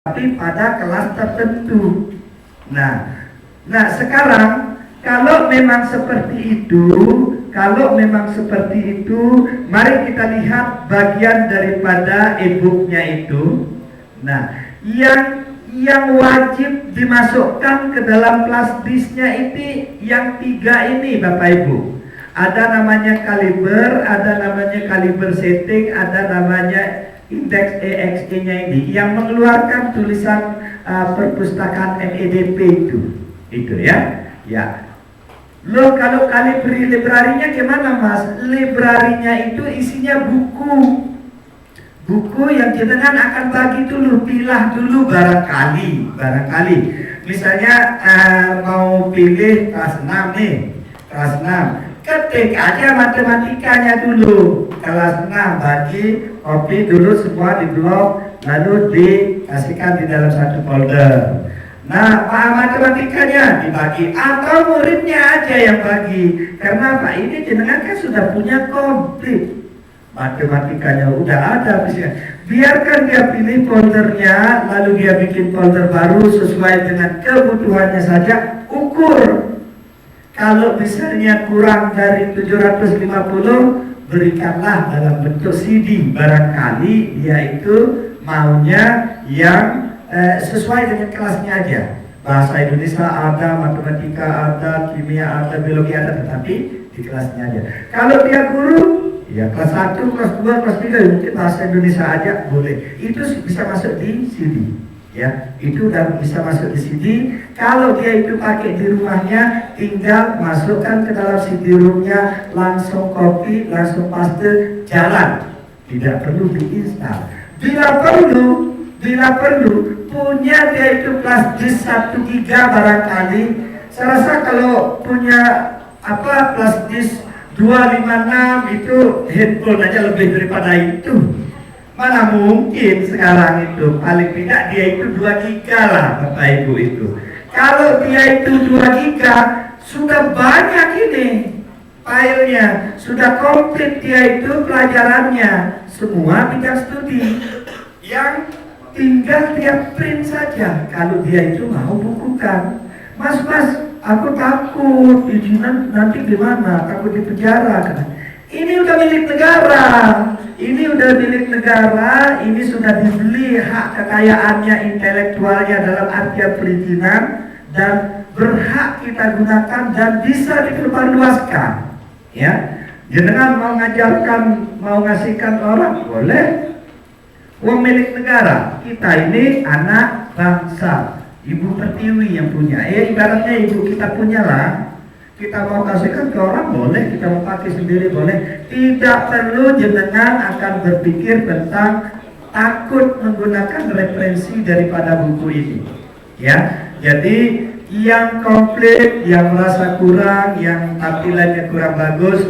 tapi pada kelas tertentu. Nah, sekarang kalau memang seperti itu, mari kita lihat bagian daripada e-booknya itu. Nah, yang wajib dimasukkan ke dalam flash disknya itu yang 3 ini, Bapak Ibu. Ada namanya kaliber, ada namanya kaliber setting, ada namanya indeks EXE-nya ini yang mengeluarkan tulisan perpustakaan MEDP itu ya. Loh, kalau librarinya gimana, Mas? Librarinya itu isinya buku yang jenengan akan bagi dulu, pilah dulu barangkali. Misalnya mau pilih kelas 6 nih, kelas 6. Ketik aja matematikanya dulu, kelas 6 bagi copy dulu semua di blok, lalu dikasihkan di dalam satu folder. Nah, matematikanya dibagi atau muridnya aja yang bagi. Karena Pak ini jenengan kan sudah punya komplit matematikanya, udah ada bisa. Biarkan dia pilih foldernya, lalu dia bikin folder baru sesuai dengan kebutuhannya saja. Ukur. Kalau misalnya kurang dari 750, berikanlah dalam bentuk CD. Barangkali dia itu maunya yang sesuai dengan kelasnya aja. Bahasa Indonesia ada, matematika ada, kimia ada, biologi ada, tetapi di kelasnya aja. Kalau dia guru, ya kelas 1, kelas 2, kelas 3, mungkin bahasa Indonesia aja boleh. Itu bisa masuk di CD. Ya, itu udah bisa masuk di CD. Kalau dia itu pakai di rumahnya, tinggal masukkan ke dalam CD-ROM-nya, langsung copy, langsung paste, jalan. Tidak perlu diinstal. Bila perlu punya dia itu flash disk 1 GB barangkali. Saya rasa kalau punya flash disk 256 itu handphone aja lebih daripada itu. Mana mungkin sekarang itu, paling tidak dia itu 2 GB lah Bapak Ibu itu. Kalau dia itu 2 GB, sudah banyak ini filenya, sudah komplit dia itu pelajarannya, semua bidang studi. Yang tinggal dia print saja, kalau dia itu mau bukukan. Mas, aku takut, izinan nanti gimana, takut di penjara. Ini udah milik negara. Ini sudah dibeli hak kekayaannya, intelektualnya dalam artian perizinan, dan berhak kita gunakan dan bisa diperluaskan. Ya, jenengan mau ngajarkan, mau ngasihkan orang, boleh. Uang milik negara. Kita ini anak bangsa. Ibu Pertiwi yang punya. Ibaratnya ibu kita punya lah. Kita mau kasihkan ke orang boleh, kita mau pakai sendiri boleh. Tidak perlu jenengan akan berpikir tentang takut menggunakan referensi daripada buku ini. Ya, jadi yang komplit, yang merasa kurang, yang tampilannya kurang bagus,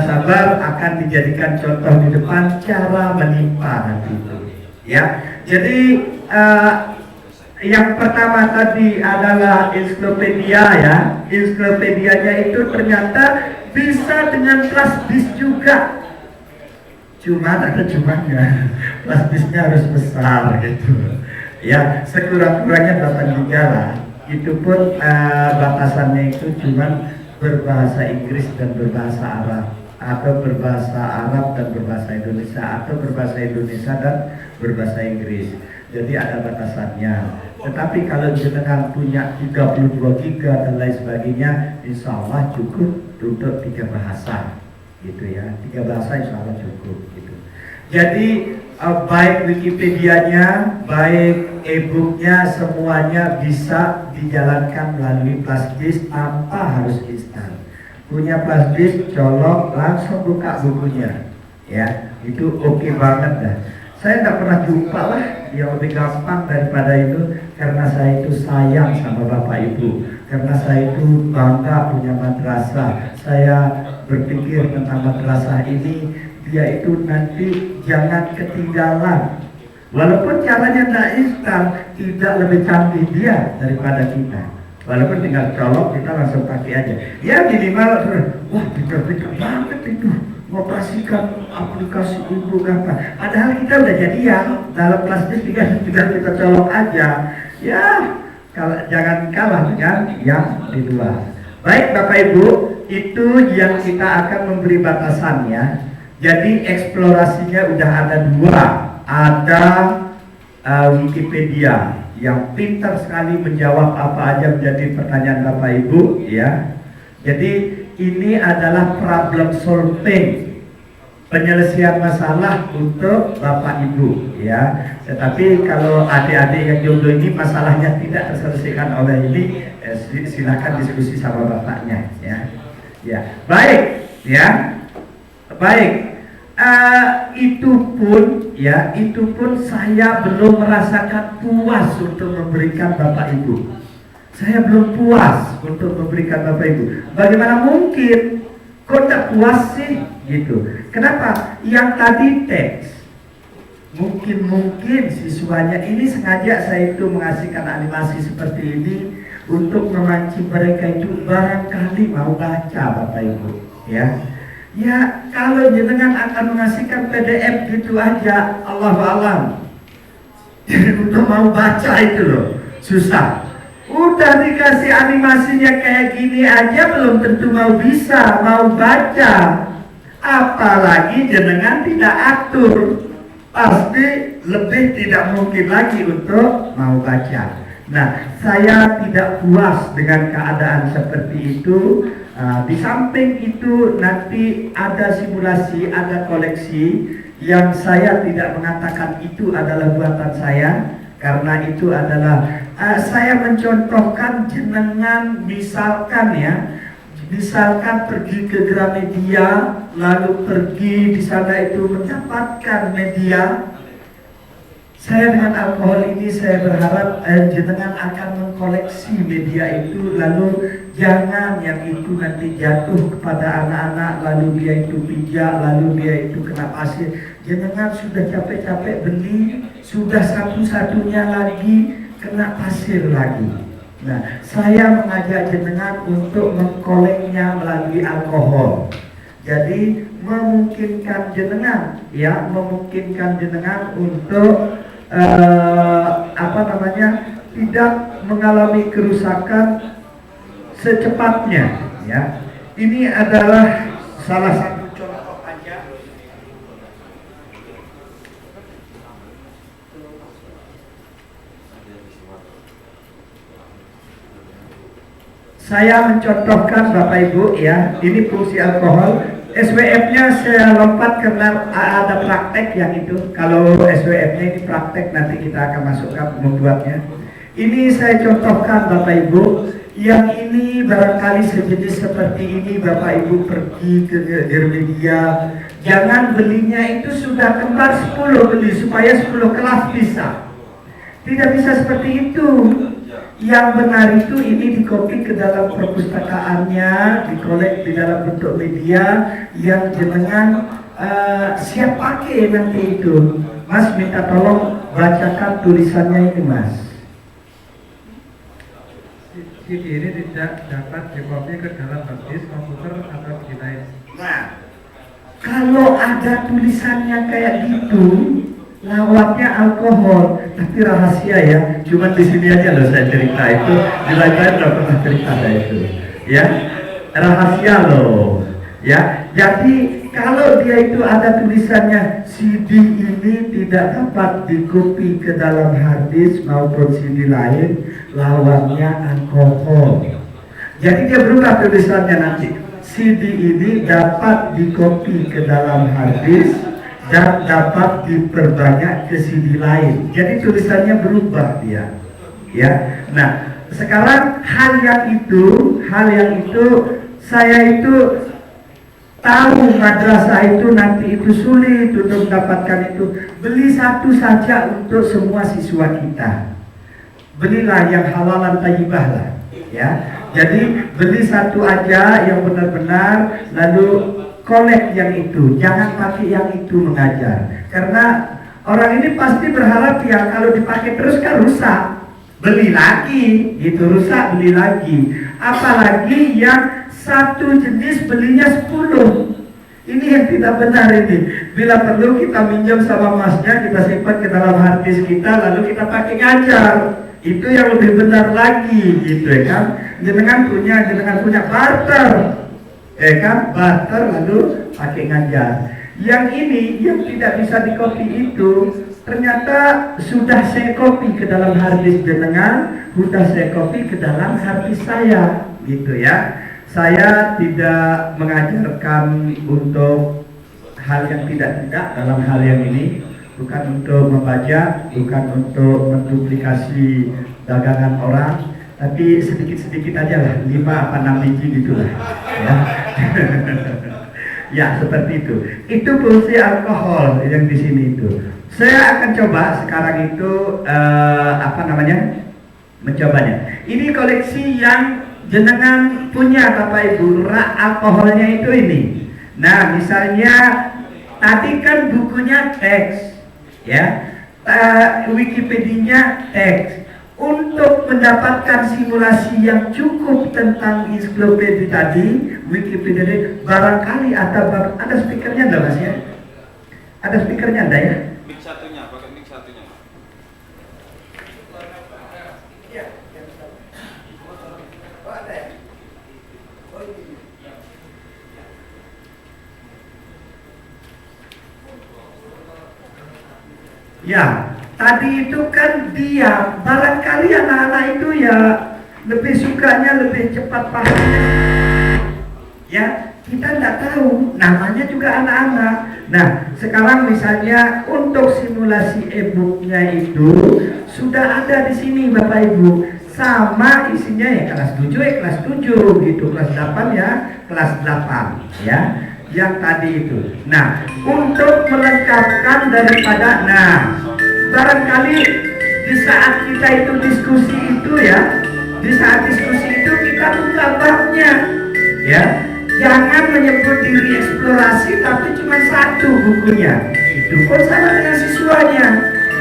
sabar, akan dijadikan contoh di depan cara menimpa nanti itu. Ya, jadi yang pertama tadi adalah ensiklopedia ya. Ensiklopedianya itu ternyata bisa dengan flash disk juga. Cuma ada cumanya. Flash disknya harus besar gitu. Ya, sekurang-kurangnya 8 GB lah. Itu pun batasannya itu cuma berbahasa Inggris dan berbahasa Arab, atau berbahasa Arab dan berbahasa Indonesia, atau berbahasa Indonesia dan berbahasa Inggris. Jadi ada batasannya. Tetapi kalau jenengan punya 32 GB dan lain sebagainya, insya Allah cukup untuk 3 bahasa, gitu ya. 3 bahasa insya Allah cukup, gitu. Jadi baik Wikipedianya, baik e-booknya, semuanya bisa dijalankan melalui flash disk tanpa harus instan. Punya flash disk, colok, langsung buka bukunya, ya. Itu oke banget dah. Saya tidak pernah jumpa lah yang lebih gampang daripada itu, karena saya itu sayang sama Bapak Ibu, karena saya itu bangga punya madrasah. Saya berpikir tentang madrasah ini, dia itu nanti jangan ketinggalan. Walaupun caranya tidak instan, tidak lebih canggih dia daripada kita. Walaupun tinggal colok, kita langsung pakai aja. Ya minimal, wah pintar-pintar banget itu. operasikan aplikasi ibu apa. Padahal kita udah jadian dalam kelas D tinggal kita colok aja. Ya, kalau jangan kalah dengan yang di luar. Baik Bapak Ibu, itu yang kita akan memberi batasannya. Jadi eksplorasinya udah ada dua. Ada Wikipedia yang pintar sekali menjawab apa aja menjadi pertanyaan Bapak Ibu, ya. Jadi ini adalah problem solving, penyelesaian masalah untuk Bapak Ibu, ya. Tetapi kalau adik-adik yang jomblo ini masalahnya tidak terselesaikan oleh ini, silakan diskusi sama bapaknya, ya. Ya, baik, ya, baik. Itu pun saya belum merasakan puas untuk memberikan Bapak Ibu. Saya belum puas untuk memberikan Bapak Ibu. Bagaimana mungkin? Kok tak puas sih? Gitu. Kenapa? Yang tadi teks. Mungkin siswanya ini sengaja saya itu mengasihkan animasi seperti ini untuk memancing mereka itu barangkali mau baca Bapak Ibu. Ya. Ya, kalau jenengan akan mengasihkan PDF gitu aja, Allahu a'lam. Jadi untuk mau baca itu loh, susah. Udah dikasih animasinya kayak gini aja belum tentu mau bisa, mau baca. Apalagi jenengan tidak atur, pasti lebih tidak mungkin lagi untuk mau baca. Nah, saya tidak puas dengan keadaan seperti itu. Di samping itu nanti ada simulasi, ada koleksi yang saya tidak mengatakan itu adalah buatan saya, karena itu adalah saya mencontohkan jenengan misalkan pergi ke Gramedia, lalu pergi di sana itu mendapatkan media. Saya dengan alkohol ini saya berharap jenengan akan mengkoleksi media itu, lalu jangan yang itu nanti jatuh kepada anak-anak, lalu dia itu pijak, lalu dia itu kena pasir. Jenengan sudah capek-capek beli, sudah satu-satunya lagi kena pasir lagi. Nah, saya mengajak jenengan untuk mengkoleknya melalui alkohol. Jadi memungkinkan jenengan untuk tidak mengalami kerusakan secepatnya, ya. Ini adalah salah satu contoh aja. Saya mencontohkan Bapak Ibu, ya, ini fungsi alkohol. SWF-nya saya lompat karena ada praktek yang itu. Kalau SWF-nya ini praktek, nanti kita akan masukkan membuatnya. Ini saya contohkan Bapak Ibu. Yang ini barangkali sejenis seperti ini Bapak Ibu pergi ke Gramedia. Jangan belinya itu sudah kembar 10 beli supaya 10 kelas bisa. Tidak bisa seperti itu. Yang benar itu ini dikopi ke dalam perpustakaannya, dikolek di dalam bentuk media yang jenengan siap pakai nanti itu. Mas minta tolong bacakan tulisannya ini, Mas. CD ini tidak dapat dikopi ke dalam disk komputer atau di lain. Nah, kalau ada tulisannya kayak gitu, lawaknya alkohol, tapi rahasia ya. Cuma di sini aja loh saya cerita itu, di lain nggak pernah cerita itu, ya. Rahasia loh, ya. Jadi kalau dia itu ada tulisannya CD ini tidak dapat dikopi ke dalam hard disk maupun CD lain, lawaknya alkohol. Jadi dia berubah tulisannya nanti. CD ini dapat dikopi ke dalam hard disk dan dapat diperbanyak ke CD lain. Jadi tulisannya berubah dia, ya. Nah, sekarang hal yang itu saya itu tahu madrasah itu nanti itu sulit untuk mendapatkan itu. Beli satu saja untuk semua siswa kita. Belilah yang halalan thayyibah lah, ya. Jadi beli satu aja yang benar-benar, lalu kolek yang itu, jangan pakai yang itu mengajar. Karena orang ini pasti berharap ya kalau dipakai terus kan rusak, beli lagi, gitu, rusak beli lagi. Apalagi yang satu jenis belinya 10. Ini yang tidak benar ini. Bila perlu kita minjam sama masnya, kita simpan ke dalam hard disk kita, lalu kita pakai ngajar. Itu yang lebih benar lagi, gitu ya kan? Jenengan punya barter, ya kan? Barter lalu pakai ngajar. Yang ini yang tidak bisa di-copy itu ternyata sudah saya copy ke dalam hard disk jenengan, sudah saya copy ke dalam hard disk saya, gitu ya. Saya tidak mengajarkan untuk hal yang tidak dalam hal yang ini, bukan untuk membajak, bukan untuk menduplikasi dagangan orang, tapi sedikit-sedikit aja lah, 5 apa 6 biji gitu lah, ya. Ya seperti itu. Itu fungsi alkohol yang di sini itu. Saya akan coba sekarang itu mencobanya. Ini koleksi yang jenengan punya Bapak Ibu, rak alkoholnya itu ini. Nah misalnya tadi kan bukunya teks, ya, Wikipedia teks. Untuk mendapatkan simulasi yang cukup tentang ensiklopedia tadi, Wikipedia, barangkali ada speakernya enggak Mas ya? Ada speakernya enggak ya? Mic satunya, pakai mic satunya. Ya, tadi itu kan diam. Barangkali anak-anak itu ya lebih sukanya lebih cepat paham. Ya, kita tidak tahu. Namanya juga anak-anak. Nah, sekarang misalnya untuk simulasi e-booknya itu sudah ada di sini Bapak Ibu. Sama isinya ya kelas 7 ya kelas 7 gitu, kelas 8 ya kelas 8 ya. Yang tadi itu. Nah, untuk melengkapkan daripada, barangkali di saat kita itu diskusi itu ya, di saat diskusi itu kita buka babnya, ya. Jangan menyebut diri eksplorasi tapi cuma satu bukunya. Itu pun sama dengan siswanya.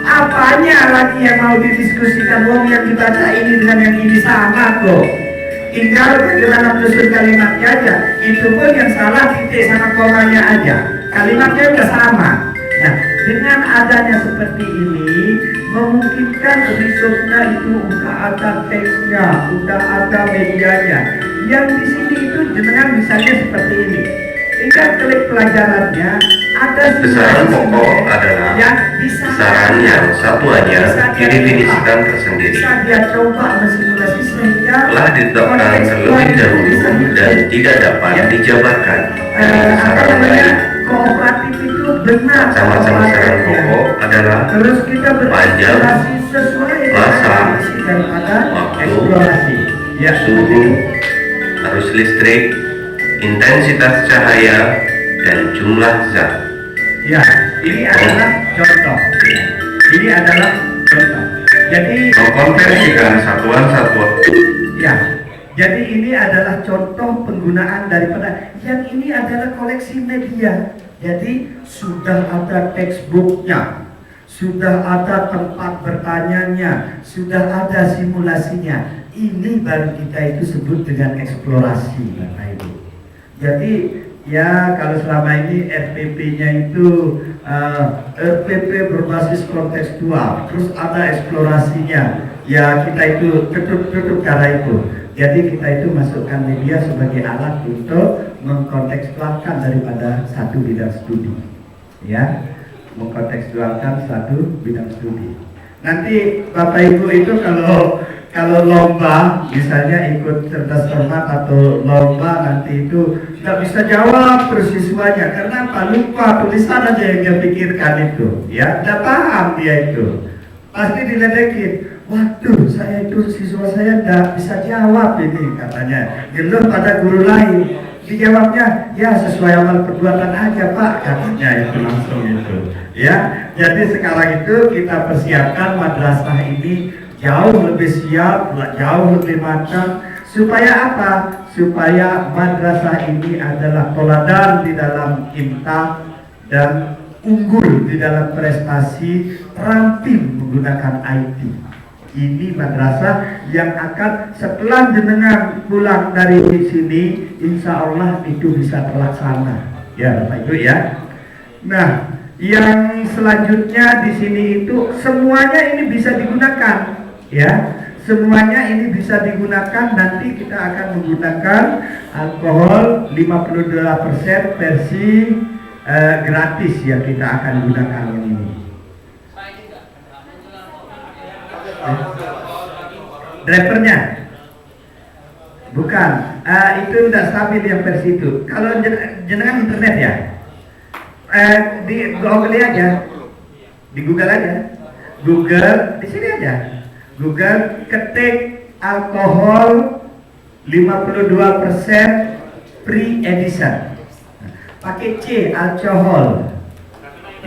Apanya lagi yang mau didiskusikan? Wong yang dibaca ini dengan yang ini sama kok. Tinggal bagaimana menyusun kalimatnya aja. Itu pun yang salah titik sama komanya aja. Kalimatnya udah sama. Nah, dengan adanya seperti ini memungkinkan resource-nya itu udah ada teksnya, udah ada medianya. Yang di sini itu jenengan misalnya seperti ini. Tinggal klik pelajarannya, ada besaran pokok adalah besaran yang satuannya didefinisikan tersendiri. Bisa dia coba mensimulasi sehingga telah ditetapkan terlebih dahulu dan tidak dapat dijabarkan dari besaran lain. Kooperatif itu benar. Macam-macam besaran pokok adalah Terus kita panjang, sesuai masa, daripada waktu, eksplorasi. Ya, suhu, arus listrik, intensitas cahaya, dan jumlah zat. Ya, ini adalah contoh. Ini adalah contoh. Jadi Mengkonversikan satuan-satuan. ya, jadi ini adalah contoh penggunaan daripada yang ini adalah koleksi media. Jadi sudah ada textbooknya, sudah ada tempat bertanyanya, sudah ada simulasinya. Ini baru kita itu sebut dengan eksplorasi, Bapak Ibu. Jadi ya kalau selama ini RPP-nya itu RPP berbasis kontekstual, terus ada eksplorasinya. Ya kita itu tutup cara itu. Jadi kita itu masukkan media sebagai alat untuk mengkontekstualkan daripada satu bidang studi. Ya, mengkontekstualkan satu bidang studi. Nanti Bapak Ibu itu kalau lomba misalnya ikut cerdas cermat atau lomba nanti itu nggak bisa jawab terus siswanya karena apa, lupa tulisan aja yang dia pikirkan itu, ya nggak paham dia itu, pasti diledekin. Waduh, saya itu siswa saya nggak bisa jawab ini katanya, geluh pada guru lain. Dijawabnya, ya sesuai amal perbuatan aja Pak, katanya itu langsung itu. Ya, jadi sekarang itu kita persiapkan madrasah ini jauh lebih siap, jauh lebih matang. Supaya apa? Supaya madrasah ini adalah toladan di dalam imtah dan unggul di dalam prestasi, terampil menggunakan IT. Ini madrasah yang akan setelah jenengan pulang dari sini, insya Allah itu bisa terlaksana. Ya, Bapak Ibu ya. Nah, yang selanjutnya di sini itu semuanya ini bisa digunakan, ya. Semuanya ini bisa digunakan. Nanti kita akan menggunakan alkohol 52% versi gratis yang kita akan gunakan ini. Drivernya bukan, itu tidak stabil yang versi itu. Kalau jenengan internet ya, di Google aja, di Google aja, Google di sini aja, Google ketik alkohol 52% free edition, pakai C, alkohol.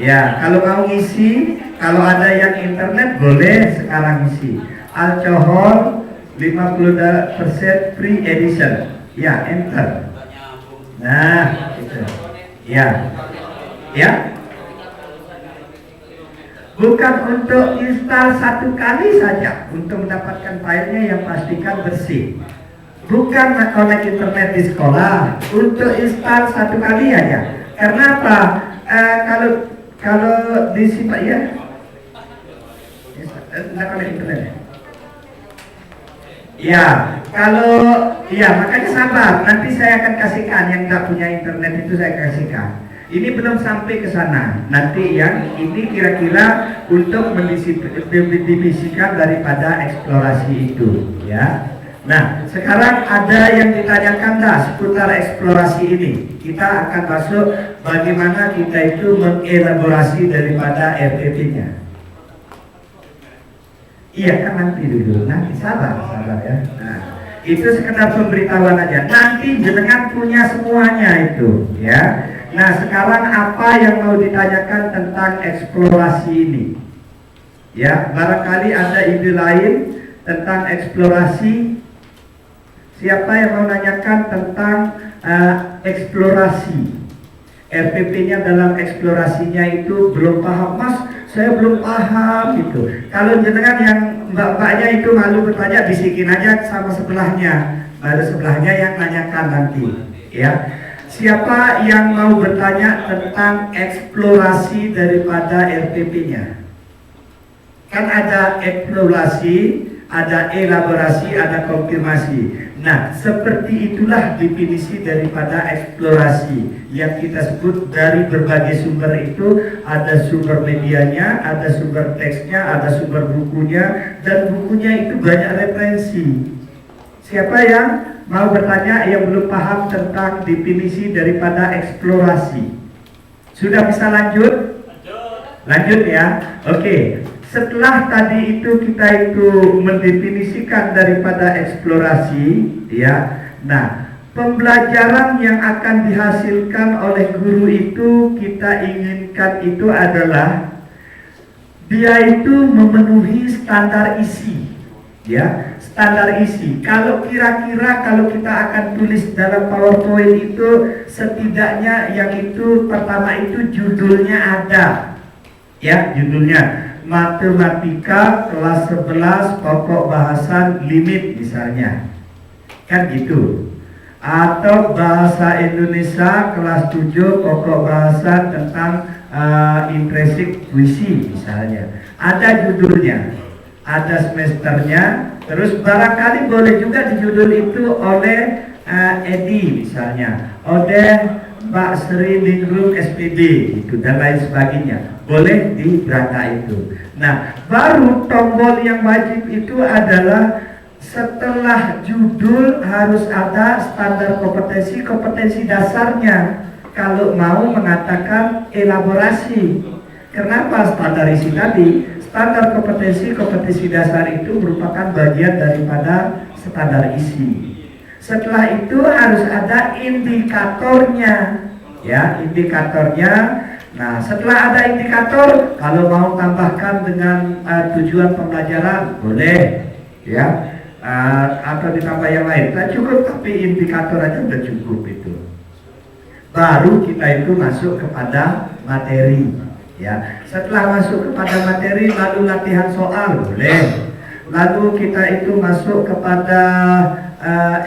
Ya, kalau mau ngisi, kalau ada yang internet boleh sekarang ngisi alkohol 52% free edition. Ya, enter. Nah, gitu. Ya. Ya. Bukan untuk install satu kali saja untuk mendapatkan filenya, yang pastikan bersih. Bukan connect internet di sekolah, untuk install satu kali aja. Karena apa? Kalau disimpan ya, tidak connect internet. Ya, kalau ya makanya sabar. Nanti saya akan kasihkan yang nggak punya internet itu, saya kasihkan. Ini belum sampai ke sana. Nanti yang ini kira-kira untuk mendefinisikan daripada eksplorasi itu, ya. Nah, sekarang ada yang ditanyakan seputar eksplorasi ini. Kita akan masuk bagaimana kita itu mengelaborasi daripada RPP-nya. Iya kan, nanti dulu, nanti sabar ya. Nah, itu sekedar pemberitahuan aja. Nanti jenengan punya semuanya itu, ya. Nah, sekarang apa yang mau ditanyakan tentang eksplorasi ini? Ya, barangkali ada ide lain tentang eksplorasi. Siapa yang mau nanyakan tentang eksplorasi? RPP-nya dalam eksplorasinya itu belum paham, Mas, saya belum paham gitu. Kalau jenengan yang mbak-mbaknya itu malu bertanya, bisikin aja sama sebelahnya, baru sebelahnya yang nanyakan nanti, ya. Siapa yang mau bertanya tentang eksplorasi daripada RPP-nya? Kan ada eksplorasi, ada elaborasi, ada konfirmasi. Nah, seperti itulah definisi daripada eksplorasi yang kita sebut. Dari berbagai sumber itu, ada sumber medianya, ada sumber teksnya, ada sumber bukunya, dan bukunya itu banyak referensi. Siapa yang mau bertanya yang belum paham tentang definisi daripada eksplorasi? Sudah bisa lanjut? Lanjut ya. Oke. Setelah tadi itu kita itu mendefinisikan daripada eksplorasi, ya. Nah, pembelajaran yang akan dihasilkan oleh guru itu kita inginkan itu adalah dia itu memenuhi standar isi, ya. Standar isi. Kalau kira-kira kalau kita akan tulis dalam PowerPoint itu, setidaknya yang itu pertama itu judulnya ada, ya, judulnya Matematika kelas 11 pokok bahasan limit misalnya, kan gitu. Atau bahasa Indonesia kelas 7 pokok bahasan tentang intrinsic puisi misalnya. Ada judulnya, ada semesternya. Terus barangkali boleh juga di judul itu oleh Edi misalnya, oleh Pak Sri Ningrum SPD itu dan lain sebagainya, boleh di berangka itu. Nah, baru tombol yang wajib itu adalah setelah judul harus ada standar kompetensi dasarnya kalau mau mengatakan elaborasi. Kenapa standar isi tadi? Standar kompetensi dasar itu merupakan bagian daripada standar isi. Setelah itu harus ada indikatornya, ya, indikatornya. Nah, setelah ada indikator, kalau mau tambahkan dengan tujuan pembelajaran boleh, ya, atau ditambah yang lain. Nah, cukup, tapi indikator aja udah cukup itu. Baru kita itu masuk kepada materi, ya. Setelah masuk kepada materi, lalu latihan soal boleh. Lalu kita itu masuk kepada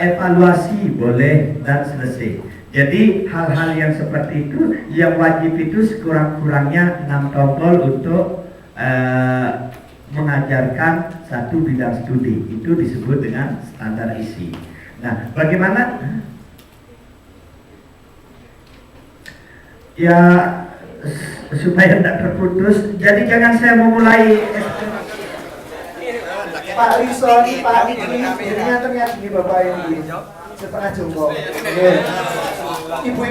evaluasi boleh, dan selesai. Jadi hal-hal yang seperti itu yang wajib itu sekurang-kurangnya 6 tombol untuk mengajarkan satu bidang studi. Itu disebut dengan standar isi. Nah, bagaimana? Ya supaya tidak terputus. Jadi jangan saya memulai Pak Rison, Pak Diki, jadinya ternyata di Bapak yang di setengah jongkok. Ibu-ibu